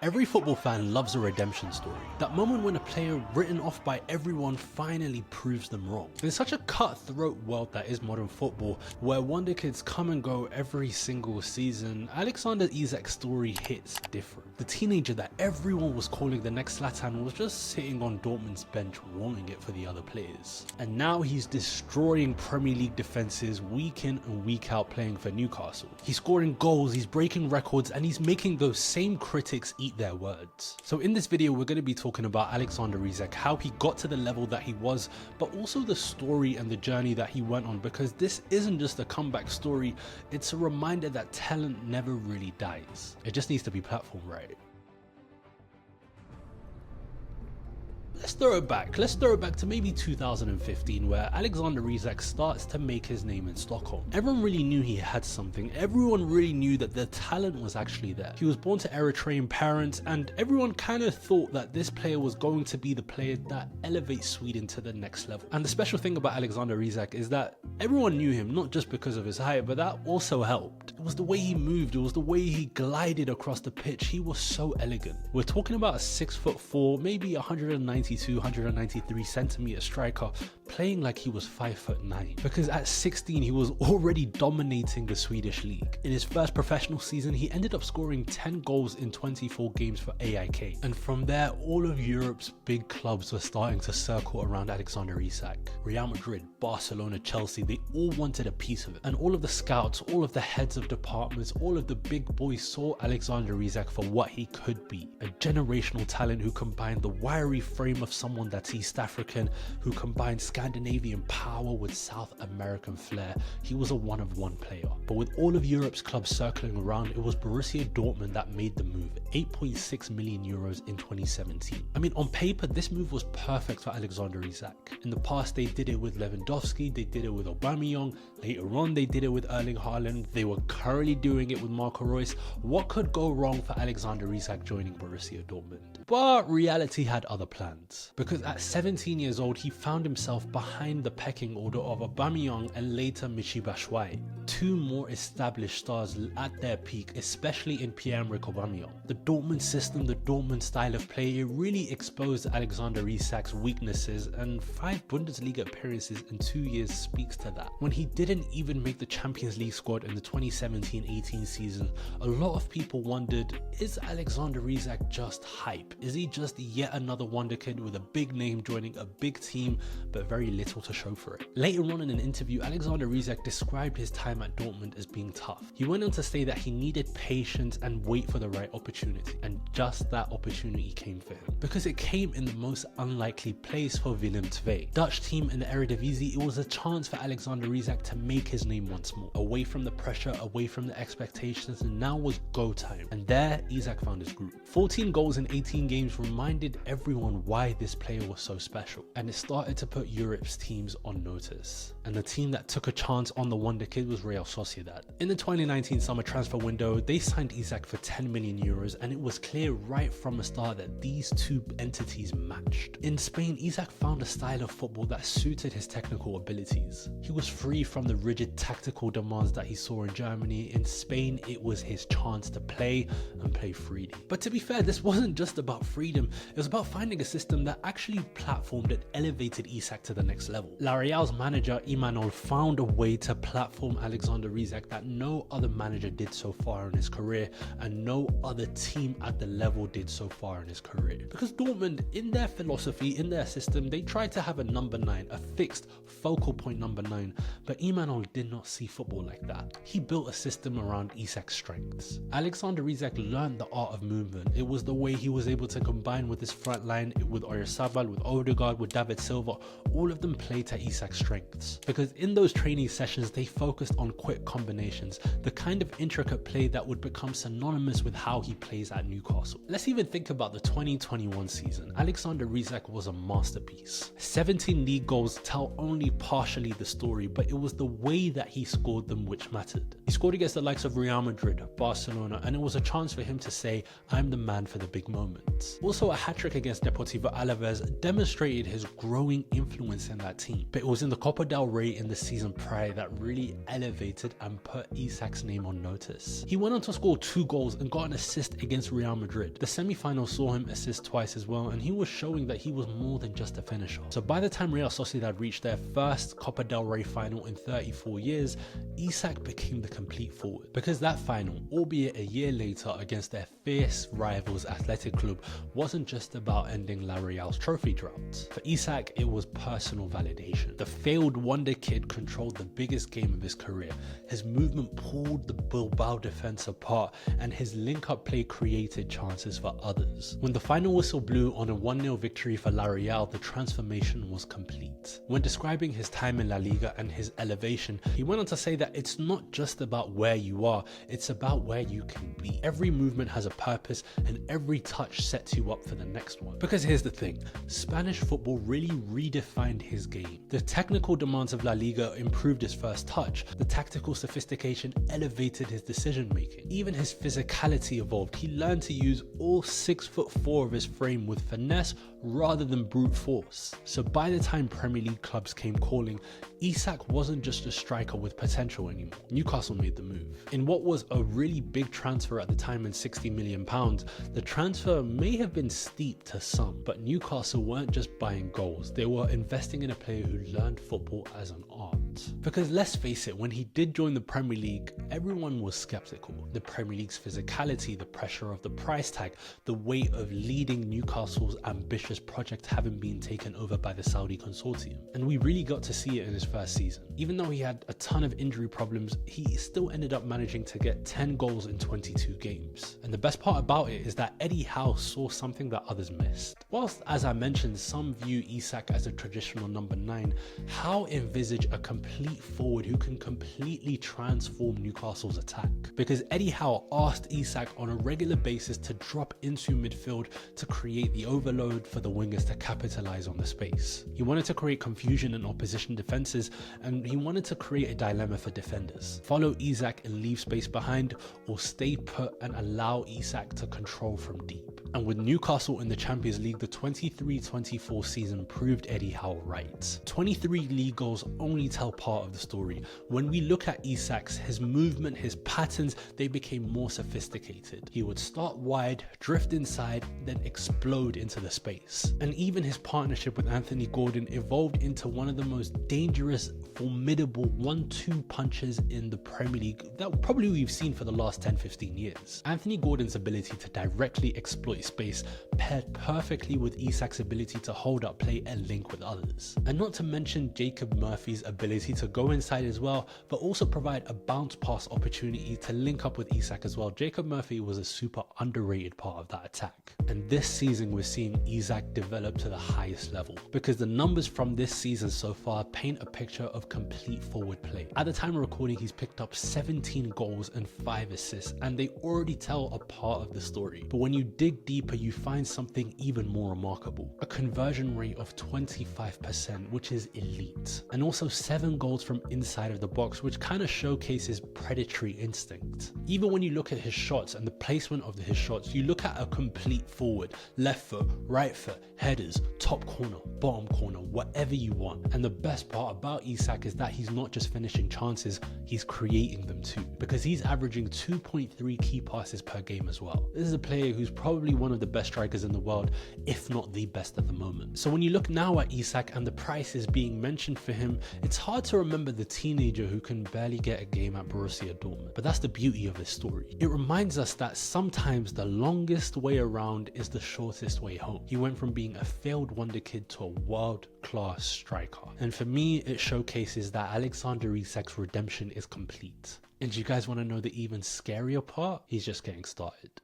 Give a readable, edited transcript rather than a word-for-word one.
Every football fan loves a redemption story. That moment when a player written off by everyone finally proves them wrong. In such a cutthroat world that is modern football, where wonder kids come and go every single season, Alexander Isak's story hits different. The teenager that everyone was calling the next Zlatan was just sitting on Dortmund's bench wanting it for the other players. And now he's destroying Premier League defenses week in and week out playing for Newcastle. He's scoring goals, he's breaking records, and he's making those same critics eat their words. So in this video we're going to be talking about Alexander Isak, how he got to the level that he was, but also the story and the journey that he went on, because this isn't just a comeback story, it's a reminder that talent never really dies. It just needs to be platformed right. Let's throw it back to maybe 2015, where Alexander Isak starts to make his name in Stockholm. Everyone really knew he had something, everyone really knew that the talent was actually there. He was born to Eritrean parents, and everyone kind of thought that this player was going to be the player that elevates Sweden to the next level. And the special thing about Alexander Isak is that everyone knew him, not just because of his height, but that also helped. It was the way he moved, it was the way he glided across the pitch, he was so elegant. We're talking about a 6'4", maybe 193 centimeter striker playing like he was 5'9", because at 16 he was already dominating the Swedish league. In his first professional season he ended up scoring 10 goals in 24 games for AIK, and from there all of Europe's big clubs were starting to circle around Alexander Isak. Real Madrid, Barcelona, Chelsea, they all wanted a piece of it, and all of the scouts, all of the heads of departments, all of the big boys saw Alexander Isak for what he could be, a generational talent who combined the wiry frame of someone that's East African, who combined Scandinavian power with South American flair. He was a one-of-one player. But with all of Europe's clubs circling around, it was Borussia Dortmund that made the move, 8.6 million euros in 2017. I mean, on paper this move was perfect for Alexander Isak. In the past they did it with Lewandowski, they did it with Aubameyang, later on they did it with Erling Haaland, they were currently doing it with Marco Reus. What could go wrong for Alexander Isak joining Borussia Dortmund? But reality had other plans, because at 17 years old he found himself behind the pecking order of Aubameyang and later Michy Batshuayi, two more established stars at their peak, especially in Pierre-Emerick Aubameyang. The Dortmund system, the Dortmund style of play, it really exposed Alexander Isak's weaknesses, and 5 Bundesliga appearances in 2 years speaks to that. When he didn't even make the Champions League squad in the 2017-18 season, a lot of people wondered, is Alexander Isak just hype? Is he just yet another wonder kid with a big name joining a big team but very little to show for it? Later on in an interview, Alexander Isak described his time at Dortmund as being tough. He went on to say that he needed patience and wait for the right opportunity, and just that opportunity came for him, because it came in the most unlikely place for Willem II. Dutch team in the Eredivisie, it was a chance for Alexander Isak to make his name once more, away from the pressure, away from the expectations, and now was go time. And there Isak found his groove. 14 goals in 18 games reminded everyone why this player was so special, and it started to put Europe's teams on notice. And the team that took a chance on the wonder kid was Real Sociedad. In the 2019 summer transfer window, they signed Isak for 10 million euros, and it was clear right from the start that these two entities matched. In Spain, Isak found a style of football that suited his technical abilities. He was free from the rigid tactical demands that he saw in Germany. In Spain, it was his chance to play and play freely. But to be fair, this wasn't just about freedom, it was about finding a system that actually platformed and elevated Isak to the next level. La Real's manager Imanol found a way to platform Alexander Isak that no other manager did so far in his career, and no other team at the level did so far in his career. Because Dortmund, in their philosophy, in their system, they tried to have a number 9, a fixed focal point number 9, but Imanol did not see football like that. He built a system around Isak's strengths. Alexander Isak learned the art of movement. It was the way he was able to combine with his front line, with Oyarzabal, with Odegaard, with David Silva. All of them played to Isak's strengths, because in those training sessions they focused on quick combinations, the kind of intricate play that would become synonymous with how he plays at Newcastle. Let's even think about the 2021 season. Alexander Isak was a masterpiece. 17 league goals tell only partially the story, but it was the way that he scored them which mattered. He scored against the likes of Real Madrid, Barcelona, and it was a chance for him to say, I'm the man for the big moments. Also, a hat-trick against Deportivo Alaves demonstrated his growing influence performance in that team, but it was in the Copa del Rey in the season prior that really elevated and put Isak's name on notice. He went on to score 2 goals and got an assist against Real Madrid. The semi-final saw him assist twice as well, and he was showing that he was more than just a finisher. So by the time Real Sociedad reached their first Copa del Rey final in 34 years, Isak became the complete forward. Because that final, albeit a year later against their fierce rivals Athletic Club, wasn't just about ending La Real's trophy drought. For Isak, it was personal validation. The failed wonder kid controlled the biggest game of his career. His movement pulled the Bilbao defense apart, and his link-up play created chances for others. When the final whistle blew on a 1-0 victory for La Real, the transformation was complete. When describing his time in La Liga and his elevation, he went on to say that it's not just about where you are, it's about where you can be. Every movement has a purpose, and every touch sets you up for the next one. Because here's the thing, Spanish football really redefined his game. The technical demands of La Liga improved his first touch. The tactical sophistication elevated his decision making. Even his physicality evolved. He learned to use all 6'4" of his frame with finesse rather than brute force. So by the time Premier League clubs came calling, Isak wasn't just a striker with potential anymore. Newcastle made the move. In what was a really big transfer at the time in £60 million, the transfer may have been steep to some, but Newcastle weren't just buying goals, they were investing in a player who learned football as an art. Because let's face it, when he did join the Premier League, everyone was skeptical. The Premier League's physicality, the pressure of the price tag, the weight of leading Newcastle's ambitious project having been taken over by the Saudi consortium. And we really got to see it in his first season. Even though he had a ton of injury problems, he still ended up managing to get 10 goals in 22 games. And the best part about it is that Eddie Howe saw something that others missed. Whilst, as I mentioned, some view Isak as a traditional number 9, Howe envisaged a complete forward who can completely transform Newcastle's attack. Because Eddie Howe asked Isak on a regular basis to drop into midfield to create the overload for the wingers to capitalize on the space. He wanted to create confusion in opposition defenses, and he wanted to create a dilemma for defenders. Follow Isak and leave space behind, or stay put and allow Isak to control from deep. And with Newcastle in the Champions League, the 23-24 season proved Eddie Howe right. 23 league goals only tell part of the story. When we look at Isak's, his movement, his patterns, they became more sophisticated. He would start wide, drift inside, then explode into the space. And even his partnership with Anthony Gordon evolved into one of the most dangerous, formidable 1-2 punches in the Premier League that probably we've seen for the last 10-15 years. Anthony Gordon's ability to directly exploit space paired perfectly with Isak's ability to hold up play and link with others. And not to mention Jacob Murphy's ability to go inside as well, but also provide a bounce pass opportunity to link up with Isak as well. Jacob Murphy was a super underrated part of that attack. And this season we're seeing Isak develop to the highest level, because the numbers from this season so far paint a picture of complete forward play. At the time of recording, he's picked up 17 goals and 5 assists, and they already tell a part of the story. But when you dig deeper, you find something even more remarkable. A conversion rate of 25%, which is elite. And also 7 goals from inside of the box, which kind of showcases predatory instinct. Even when you look at his shots and the placement of his shots, you look at a complete forward. Left foot, right foot, headers, top corner, bottom corner, whatever you want. And the best part about Isak is that he's not just finishing chances, he's creating them too. Because he's averaging 2.3 key passes per game as well. This is a player who's probably one of the best strikers in the world, if not the best at the moment. So when you look now at Isak and the prices being mentioned for him, it's hard to remember the teenager who can barely get a game at Borussia Dortmund. But that's the beauty of his story. It reminds us that sometimes the longest way around is the shortest way home. He went from being a failed wonder kid to a world-class striker. And for me, it showcases that Alexander Isak's redemption is complete. And do you guys want to know the even scarier part? He's just getting started.